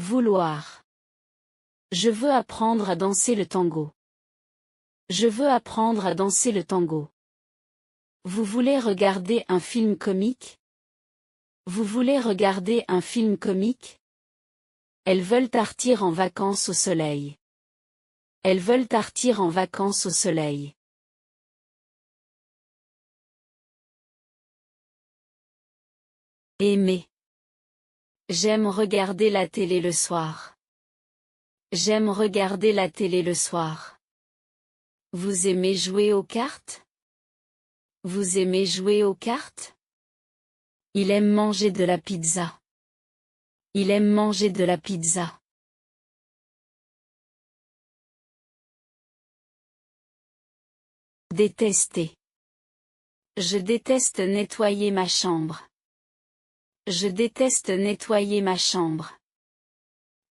Vouloir. Je veux apprendre à danser le tango. Je veux apprendre à danser le tango. Vous voulez regarder un film comique? Vous voulez regarder un film comique? Elles veulent partir en vacances au soleil. Elles veulent partir en vacances au soleil. Aimer. J'aime regarder la télé le soir. J'aime regarder la télé le soir. Vous aimez jouer aux cartes? Vous aimez jouer aux cartes? Il aime manger de la pizza. Il aime manger de la pizza. Détester. Je déteste nettoyer ma chambre. Je déteste nettoyer ma chambre.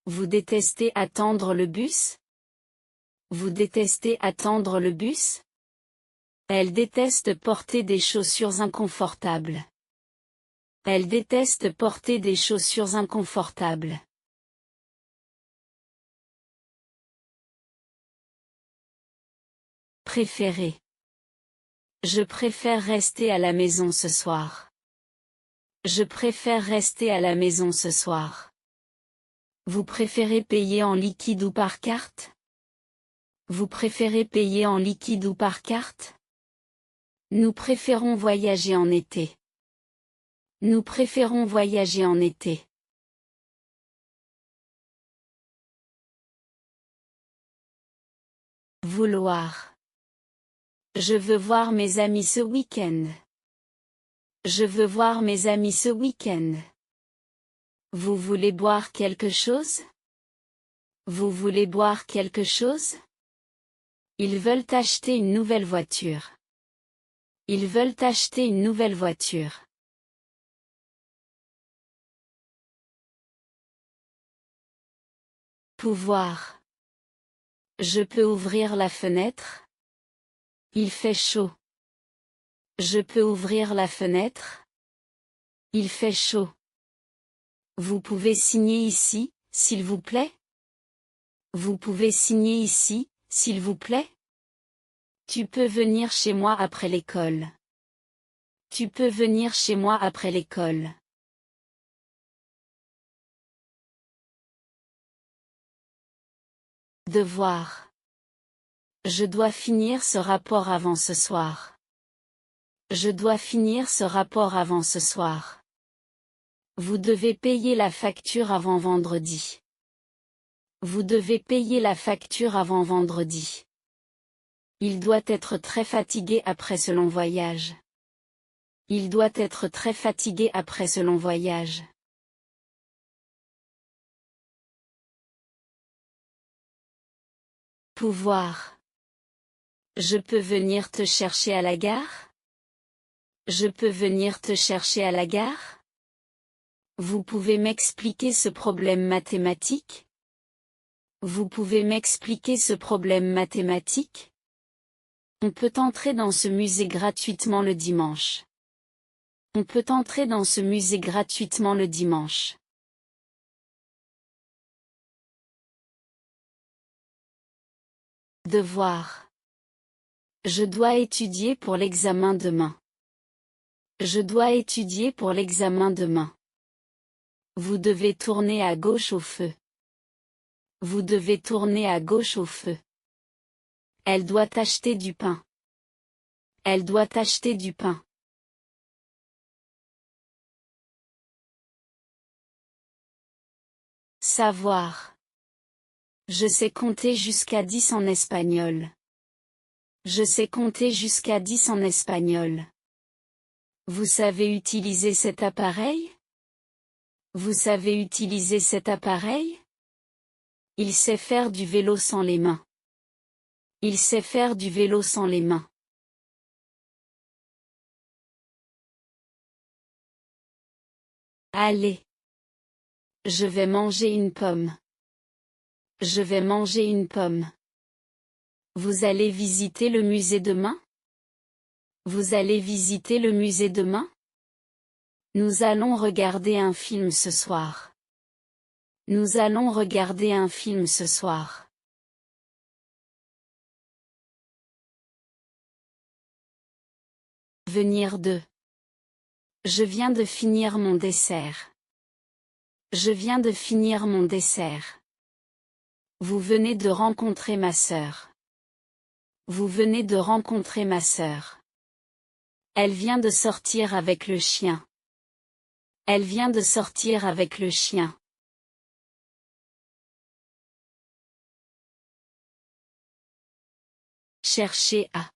Vous détestez attendre le bus? Vous détestez attendre le bus? Elle déteste porter des chaussures inconfortables. Elle déteste porter des chaussures inconfortables. Préférer. Je préfère rester à la maison ce soir. Je préfère rester à la maison ce soir. Vous préférez payer en liquide ou par carte? Vous préférez payer en liquide ou par carte? Nous préférons voyager en été. Nous préférons voyager en été. Vouloir. Je veux voir mes amis ce week-end. Je veux voir mes amis ce week-end. Vous voulez boire quelque chose? Vous voulez boire quelque chose? Ils veulent acheter une nouvelle voiture. Ils veulent acheter une nouvelle voiture. Pouvoir. Je peux ouvrir la fenêtre? Il fait chaud. Je peux ouvrir la fenêtre? Il fait chaud. Vous pouvez signer ici, s'il vous plaît? Vous pouvez signer ici, s'il vous plaît? Tu peux venir chez moi après l'école. Tu peux venir chez moi après l'école. Devoir. Je dois finir ce rapport avant ce soir. Je dois finir ce rapport avant ce soir. Vous devez payer la facture avant vendredi. Vous devez payer la facture avant vendredi. Il doit être très fatigué après ce long voyage. Il doit être très fatigué après ce long voyage. Pouvoir. Je peux venir te chercher à la gare? Je peux venir te chercher à la gare? Vous pouvez m'expliquer ce problème mathématique? Vous pouvez m'expliquer ce problème mathématique? On peut entrer dans ce musée gratuitement le dimanche. On peut entrer dans ce musée gratuitement le dimanche. Devoir. Je dois étudier pour l'examen demain. Je dois étudier pour l'examen demain. Vous devez tourner à gauche au feu. Vous devez tourner à gauche au feu. Elle doit acheter du pain. Elle doit acheter du pain. Savoir. Je sais compter jusqu'à 10 en espagnol. Je sais compter jusqu'à 10 en espagnol. Vous savez utiliser cet appareil? Vous savez utiliser cet appareil? Il sait faire du vélo sans les mains. Il sait faire du vélo sans les mains. Allez. Je vais manger une pomme. Je vais manger une pomme. Vous allez visiter le musée demain? Vous allez visiter le musée demain? Nous allons regarder un film ce soir. Nous allons regarder un film ce soir. Venir de. Je viens de finir mon dessert. Je viens de finir mon dessert. Vous venez de rencontrer ma sœur. Vous venez de rencontrer ma sœur. Elle vient de sortir avec le chien. Elle vient de sortir avec le chien. Chercher à.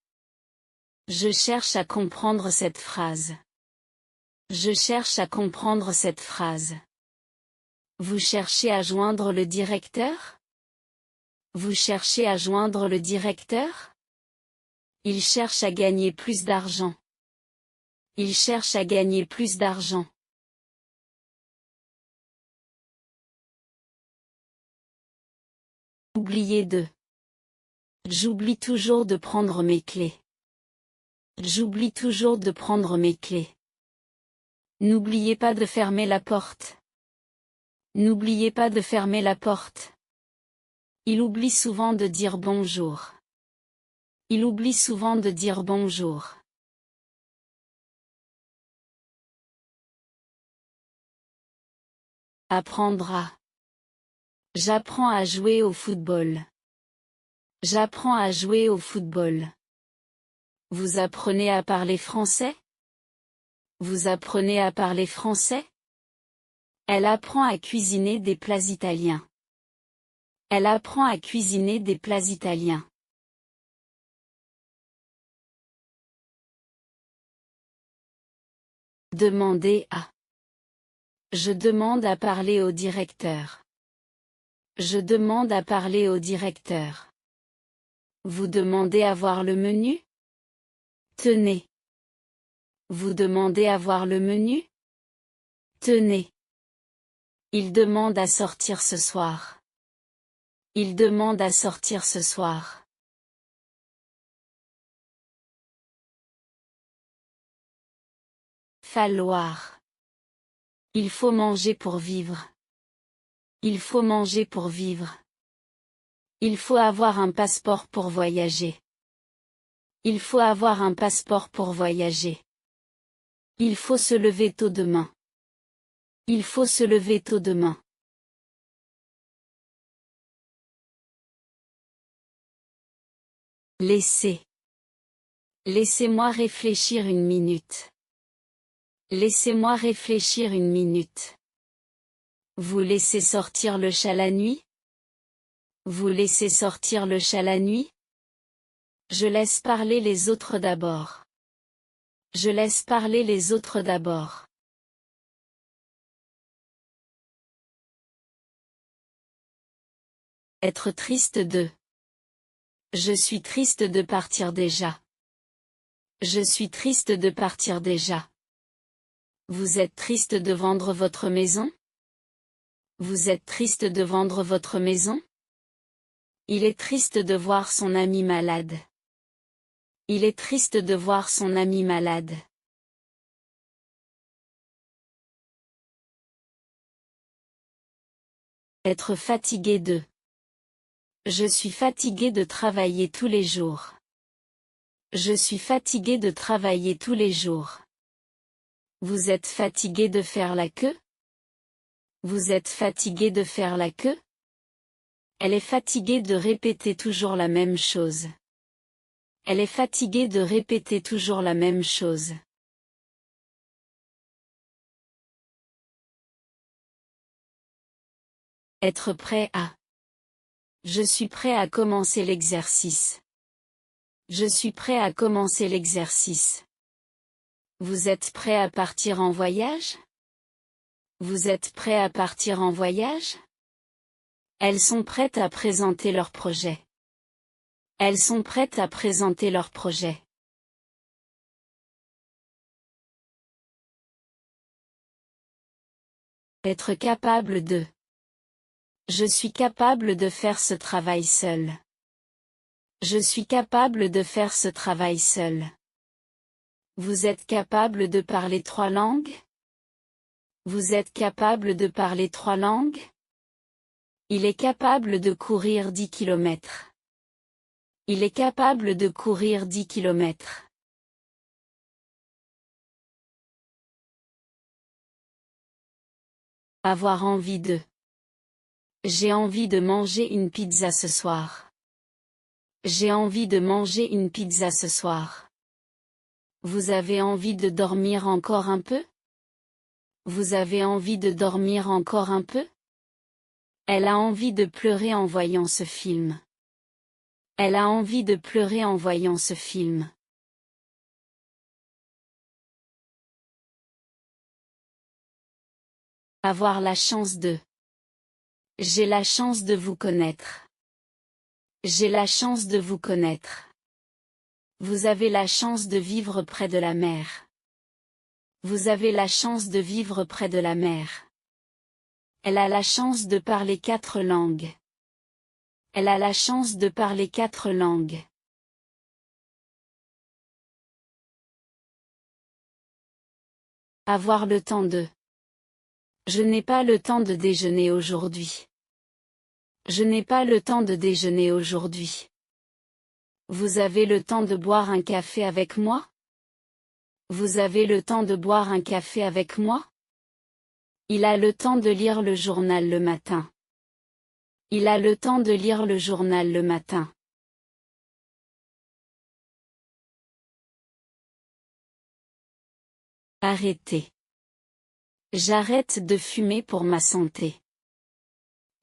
Je cherche à comprendre cette phrase. Je cherche à comprendre cette phrase. Vous cherchez à joindre le directeur? Vous cherchez à joindre le directeur? Il cherche à gagner plus d'argent. Il cherche à gagner plus d'argent. Oublier de. J'oublie toujours de prendre mes clés. J'oublie toujours de prendre mes clés. N'oubliez pas de fermer la porte. N'oubliez pas de fermer la porte. Il oublie souvent de dire bonjour. Il oublie souvent de dire bonjour. Apprendre à. J'apprends à jouer au football. J'apprends à jouer au football. Vous apprenez à parler français? Vous apprenez à parler français? Elle apprend à cuisiner des plats italiens. Elle apprend à cuisiner des plats italiens. Demander à. Je demande à parler au directeur. Je demande à parler au directeur. Vous demandez à voir le menu? Tenez. Vous demandez à voir le menu? Tenez. Il demande à sortir ce soir. Il demande à sortir ce soir. Falloir. Il faut manger pour vivre. Il faut manger pour vivre. Il faut avoir un passeport pour voyager. Il faut avoir un passeport pour voyager. Il faut se lever tôt demain. Il faut se lever tôt demain. Laissez. Laissez-moi réfléchir une minute. Laissez-moi réfléchir une minute. Vous laissez sortir le chat la nuit? Vous laissez sortir le chat la nuit? Je laisse parler les autres d'abord. Je laisse parler les autres d'abord. Être triste de. Je suis triste de partir déjà. Je suis triste de partir déjà. Vous êtes triste de vendre votre maison? Vous êtes triste de vendre votre maison? Il est triste de voir son ami malade. Il est triste de voir son ami malade. Être fatigué de. Je suis fatigué de travailler tous les jours. Je suis fatigué de travailler tous les jours. Vous êtes fatigué de faire la queue? Vous êtes fatigué de faire la queue? Elle est fatiguée de répéter toujours la même chose. Elle est fatiguée de répéter toujours la même chose. Être prêt à. Je suis prêt à commencer l'exercice. Je suis prêt à commencer l'exercice. Vous êtes prêt à partir en voyage? Vous êtes prêt à partir en voyage? Elles sont prêtes à présenter leur projet. Elles sont prêtes à présenter leur projet. Être capable de. Je suis capable de faire ce travail seul. Je suis capable de faire ce travail seul. Vous êtes capable de parler 3 langues? Vous êtes capable de parler 3 langues? Il est capable de courir 10 kilomètres. Il est capable de courir 10 kilomètres. Avoir envie de. J'ai envie de manger une pizza ce soir. J'ai envie de manger une pizza ce soir. Vous avez envie de dormir encore un peu? Vous avez envie de dormir encore un peu? Elle a envie de pleurer en voyant ce film. Elle a envie de pleurer en voyant ce film. Avoir la chance de. J'ai la chance de vous connaître. J'ai la chance de vous connaître. Vous avez la chance de vivre près de la mer. Vous avez la chance de vivre près de la mer. Elle a la chance de parler 4 langues. Elle a la chance de parler 4 langues. Avoir le temps de. Je n'ai pas le temps de déjeuner aujourd'hui. Je n'ai pas le temps de déjeuner aujourd'hui. Vous avez le temps de boire un café avec moi? Vous avez le temps de boire un café avec moi? Il a le temps de lire le journal le matin. Il a le temps de lire le journal le matin. Arrêter. J'arrête de fumer pour ma santé.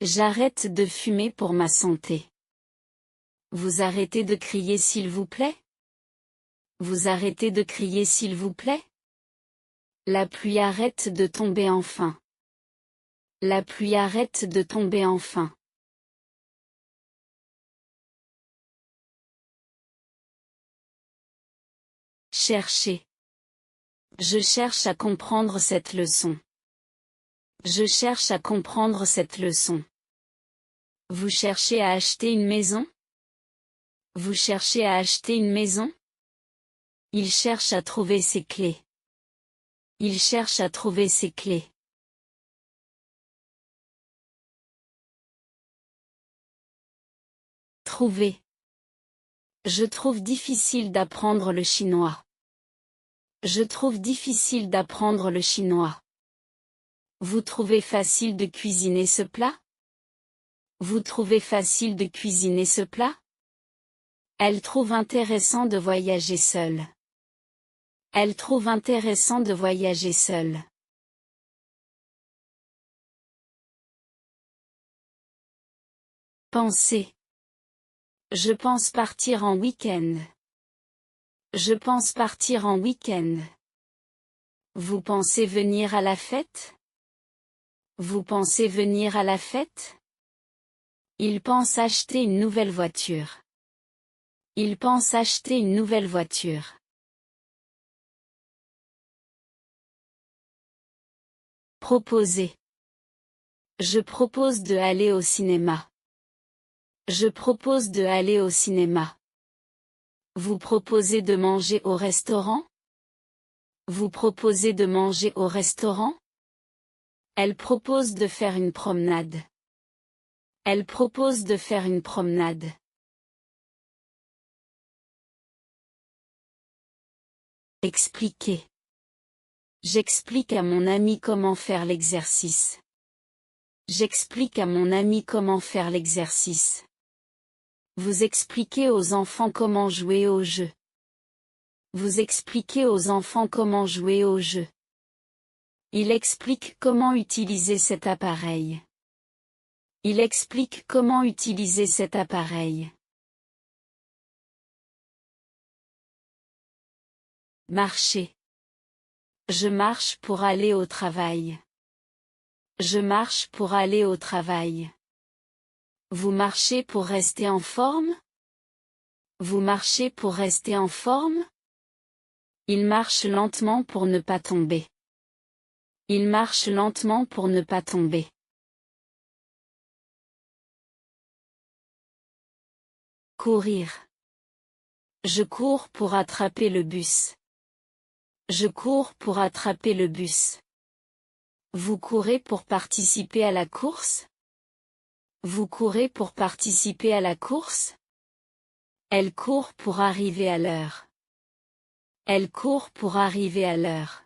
J'arrête de fumer pour ma santé. Vous arrêtez de crier s'il vous plaît? Vous arrêtez de crier s'il vous plaît? La pluie arrête de tomber enfin. La pluie arrête de tomber enfin. Chercher. Je cherche à comprendre cette leçon. Je cherche à comprendre cette leçon. Vous cherchez à acheter une maison? Vous cherchez à acheter une maison? Il cherche à trouver ses clés. Il cherche à trouver ses clés. Trouver. Je trouve difficile d'apprendre le chinois. Je trouve difficile d'apprendre le chinois. Vous trouvez facile de cuisiner ce plat? Vous trouvez facile de cuisiner ce plat? Elle trouve intéressant de voyager seule. Elle trouve intéressant de voyager seule. Penser. Je pense partir en week-end. Je pense partir en week-end. Vous pensez venir à la fête? Vous pensez venir à la fête? Il pense acheter une nouvelle voiture. Il pense acheter une nouvelle voiture. Proposer. Je propose de aller au cinéma. Je propose de aller au cinéma. Vous proposez de manger au restaurant? Vous proposez de manger au restaurant? Elle propose de faire une promenade. Elle propose de faire une promenade. Expliquer. J'explique à mon ami comment faire l'exercice. J'explique à mon ami comment faire l'exercice. Vous expliquez aux enfants comment jouer au jeu. Vous expliquez aux enfants comment jouer au jeu. Il explique comment utiliser cet appareil. Il explique comment utiliser cet appareil. Marcher. Je marche pour aller au travail. Je marche pour aller au travail. Vous marchez pour rester en forme? Vous marchez pour rester en forme? Il marche lentement pour ne pas tomber. Il marche lentement pour ne pas tomber. Courir. Je cours pour attraper le bus. Je cours pour attraper le bus. Vous courez pour participer à la course? Vous courez pour participer à la course? Elle court pour arriver à l'heure. Elle court pour arriver à l'heure.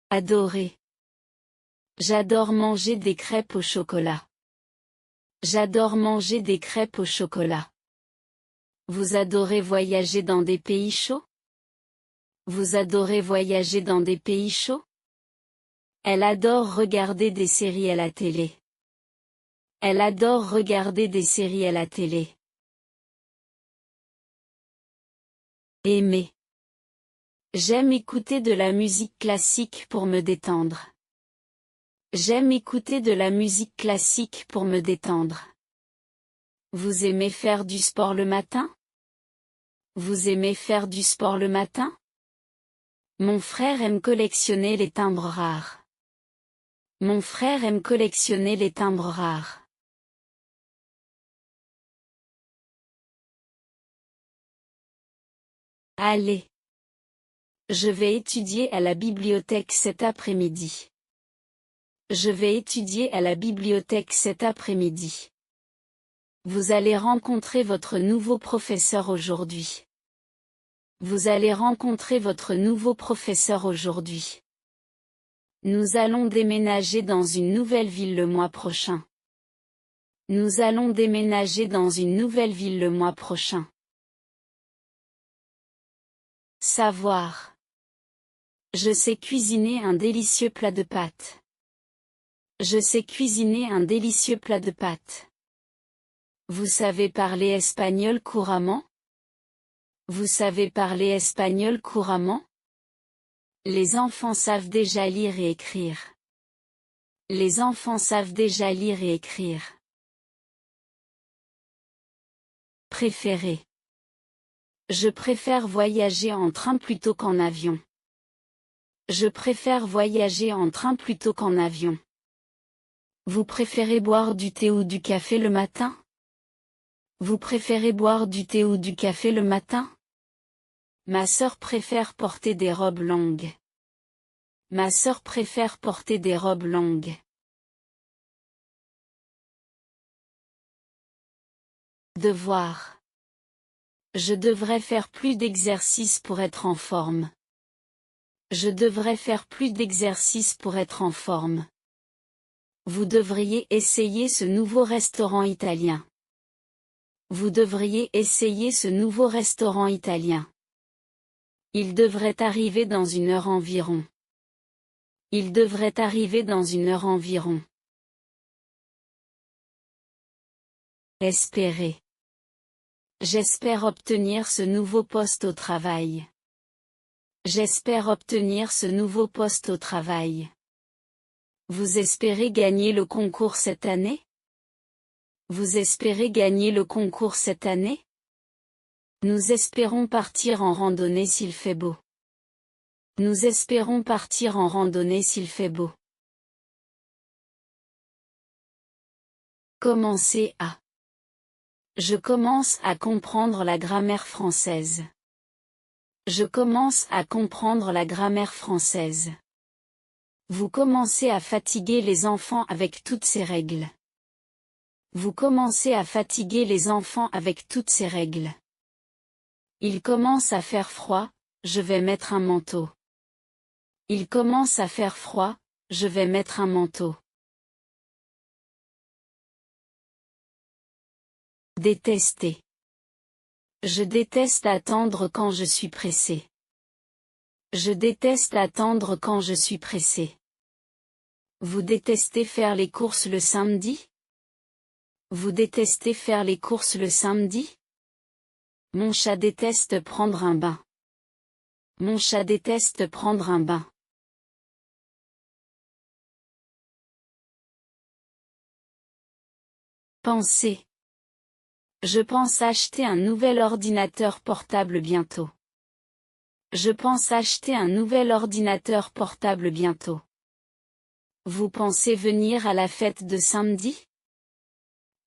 Adorer. J'adore manger des crêpes au chocolat. J'adore manger des crêpes au chocolat. Vous adorez voyager dans des pays chauds? Vous adorez voyager dans des pays chauds? Elle adore regarder des séries à la télé. Elle adore regarder des séries à la télé. Aimer. J'aime écouter de la musique classique pour me détendre. J'aime écouter de la musique classique pour me détendre. Vous aimez faire du sport le matin? Vous aimez faire du sport le matin? Mon frère aime collectionner les timbres rares. Mon frère aime collectionner les timbres rares. Allez. Je vais étudier à la bibliothèque cet après-midi. Je vais étudier à la bibliothèque cet après-midi. Vous allez rencontrer votre nouveau professeur aujourd'hui. Vous allez rencontrer votre nouveau professeur aujourd'hui. Nous allons déménager dans une nouvelle ville le mois prochain. Nous allons déménager dans une nouvelle ville le mois prochain. Savoir. Je sais cuisiner un délicieux plat de pâtes. Je sais cuisiner un délicieux plat de pâtes. Vous savez parler espagnol couramment? Vous savez parler espagnol couramment? Les enfants savent déjà lire et écrire. Les enfants savent déjà lire et écrire. Préférer. Je préfère voyager en train plutôt qu'en avion. Je préfère voyager en train plutôt qu'en avion. Vous préférez boire du thé ou du café le matin? Vous préférez boire du thé ou du café le matin? Ma sœur préfère porter des robes longues. Ma sœur préfère porter des robes longues. Devoir. Je devrais faire plus d'exercice pour être en forme. Je devrais faire plus d'exercice pour être en forme. Vous devriez essayer ce nouveau restaurant italien. Vous devriez essayer ce nouveau restaurant italien. Il devrait arriver dans 1 heure environ. Il devrait arriver dans 1 heure environ. Espérer. J'espère obtenir ce nouveau poste au travail. J'espère obtenir ce nouveau poste au travail. Vous espérez gagner le concours cette année? Vous espérez gagner le concours cette année? Nous espérons partir en randonnée s'il fait beau. Nous espérons partir en randonnée s'il fait beau. Commencer à. Je commence à comprendre la grammaire française. Je commence à comprendre la grammaire française. Vous commencez à fatiguer les enfants avec toutes ces règles. Vous commencez à fatiguer les enfants avec toutes ces règles. Il commence à faire froid, je vais mettre un manteau. Il commence à faire froid, je vais mettre un manteau. Détester. Je déteste attendre quand je suis pressé. Je déteste attendre quand je suis pressé. Vous détestez faire les courses le samedi? Vous détestez faire les courses le samedi? Mon chat déteste prendre un bain. Mon chat déteste prendre un bain. Penser. Je pense acheter un nouvel ordinateur portable bientôt. Je pense acheter un nouvel ordinateur portable bientôt. Vous pensez venir à la fête de samedi?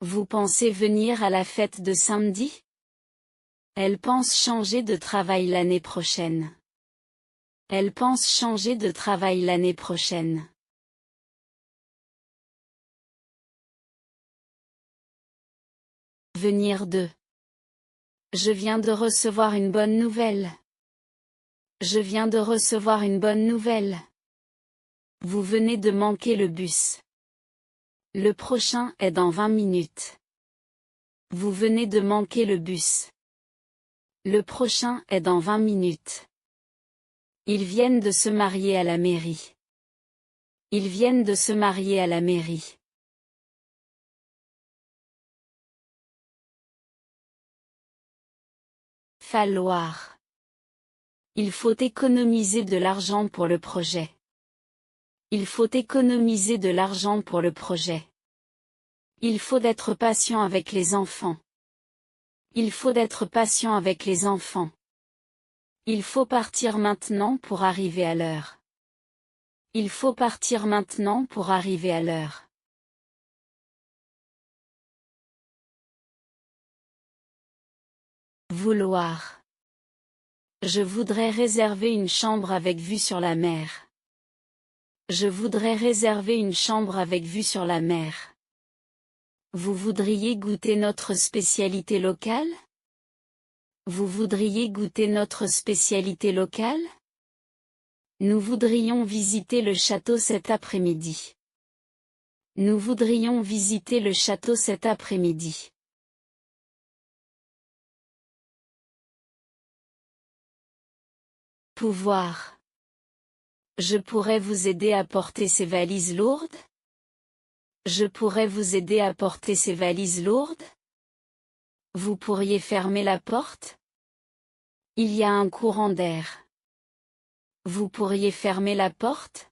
Vous pensez venir à la fête de samedi? Elle pense changer de travail l'année prochaine. Elle pense changer de travail l'année prochaine. Venir de. Je viens de recevoir une bonne nouvelle. Je viens de recevoir une bonne nouvelle. Vous venez de manquer le bus. Le prochain est dans 20 minutes. Vous venez de manquer le bus. Le prochain est dans 20 minutes. Ils viennent de se marier à la mairie. Ils viennent de se marier à la mairie. Falloir. Il faut économiser de l'argent pour le projet. Il faut économiser de l'argent pour le projet. Il faut être patient avec les enfants. Il faut être patient avec les enfants. Il faut partir maintenant pour arriver à l'heure. Il faut partir maintenant pour arriver à l'heure. Vouloir. Je voudrais réserver une chambre avec vue sur la mer. Je voudrais réserver une chambre avec vue sur la mer. Vous voudriez goûter notre spécialité locale? Vous voudriez goûter notre spécialité locale? Nous voudrions visiter le château cet après-midi. Nous voudrions visiter le château cet après-midi. Pouvoir. Je pourrais vous aider à porter ces valises lourdes? Je pourrais vous aider à porter ces valises lourdes? Vous pourriez fermer la porte? Il y a un courant d'air. Vous pourriez fermer la porte?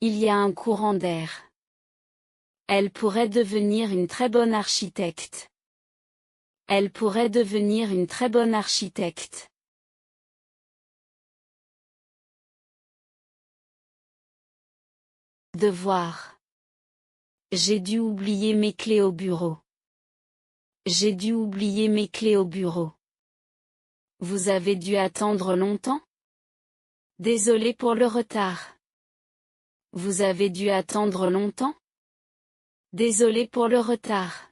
Il y a un courant d'air. Elle pourrait devenir une très bonne architecte. Elle pourrait devenir une très bonne architecte. Devoir. J'ai dû oublier mes clés au bureau. J'ai dû oublier mes clés au bureau. Vous avez dû attendre longtemps? Désolé pour le retard. Vous avez dû attendre longtemps? Désolé pour le retard.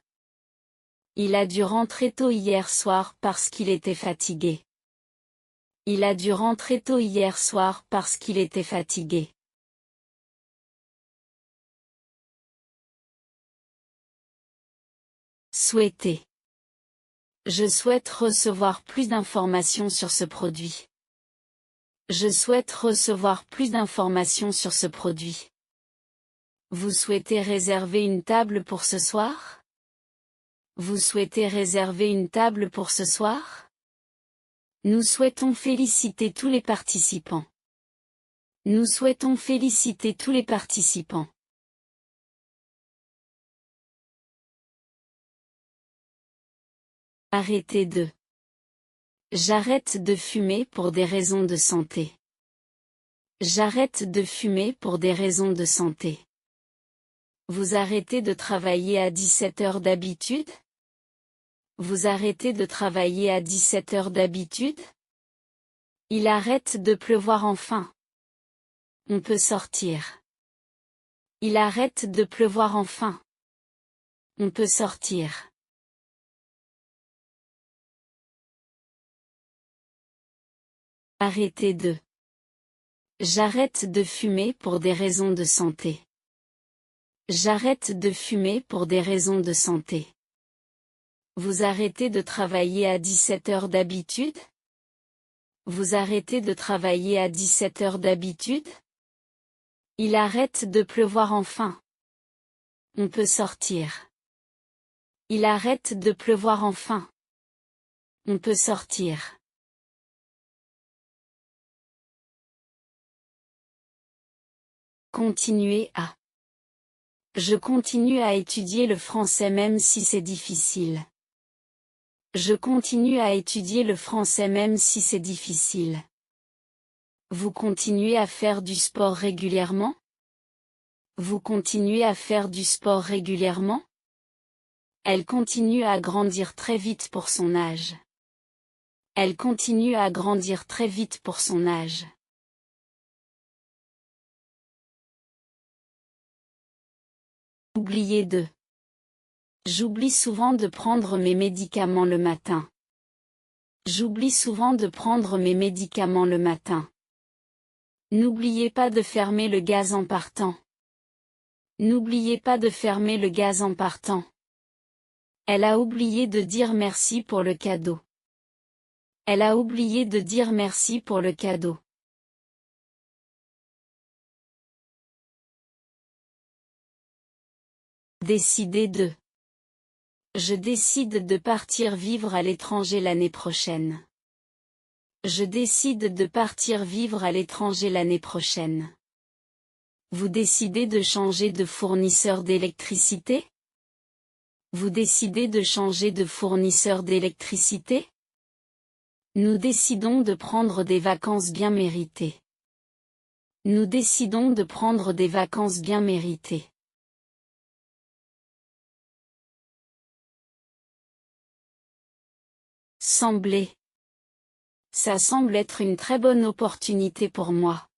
Il a dû rentrer tôt hier soir parce qu'il était fatigué. Il a dû rentrer tôt hier soir parce qu'il était fatigué. Souhaiter. Je souhaite recevoir plus d'informations sur ce produit. Je souhaite recevoir plus d'informations sur ce produit. Vous souhaitez réserver une table pour ce soir? Vous souhaitez réserver une table pour ce soir? Nous souhaitons féliciter tous les participants. Nous souhaitons féliciter tous les participants. Arrêtez de. J'arrête de fumer pour des raisons de santé. J'arrête de fumer pour des raisons de santé. Vous arrêtez de travailler à 17 heures d'habitude? Vous arrêtez de travailler à 17 heures d'habitude? Il arrête de pleuvoir enfin. On peut sortir. Il arrête de pleuvoir enfin. On peut sortir. Arrêtez de. J'arrête de fumer pour des raisons de santé. J'arrête de fumer pour des raisons de santé. Vous arrêtez de travailler à 17 heures d'habitude? Vous arrêtez de travailler à 17 heures d'habitude? Il arrête de pleuvoir enfin. On peut sortir. Il arrête de pleuvoir enfin. On peut sortir. Continuez à. Je continue à étudier le français même si c'est difficile. Je continue à étudier le français même si c'est difficile. Vous continuez à faire du sport régulièrement? Vous continuez à faire du sport régulièrement? Elle continue à grandir très vite pour son âge. Elle continue à grandir très vite pour son âge. Oubliez de. J'oublie souvent de prendre mes médicaments le matin. J'oublie souvent de prendre mes médicaments le matin. N'oubliez pas de fermer le gaz en partant. N'oubliez pas de fermer le gaz en partant. Elle a oublié de dire merci pour le cadeau. Elle a oublié de dire merci pour le cadeau. Décider de. Je décide de partir vivre à l'étranger l'année prochaine. Je décide de partir vivre à l'étranger l'année prochaine. Vous décidez de changer de fournisseur d'électricité? Vous décidez de changer de fournisseur d'électricité? Nous décidons de prendre des vacances bien méritées. Nous décidons de prendre des vacances bien méritées. Sembler. Ça semble être une très bonne opportunité pour moi.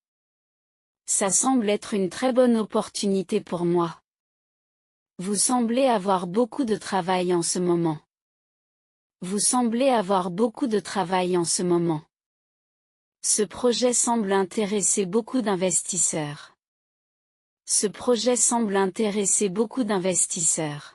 Ça semble être une très bonne opportunité pour moi. Vous semblez avoir beaucoup de travail en ce moment. Vous semblez avoir beaucoup de travail en ce moment. Ce projet semble intéresser beaucoup d'investisseurs. Ce projet semble intéresser beaucoup d'investisseurs.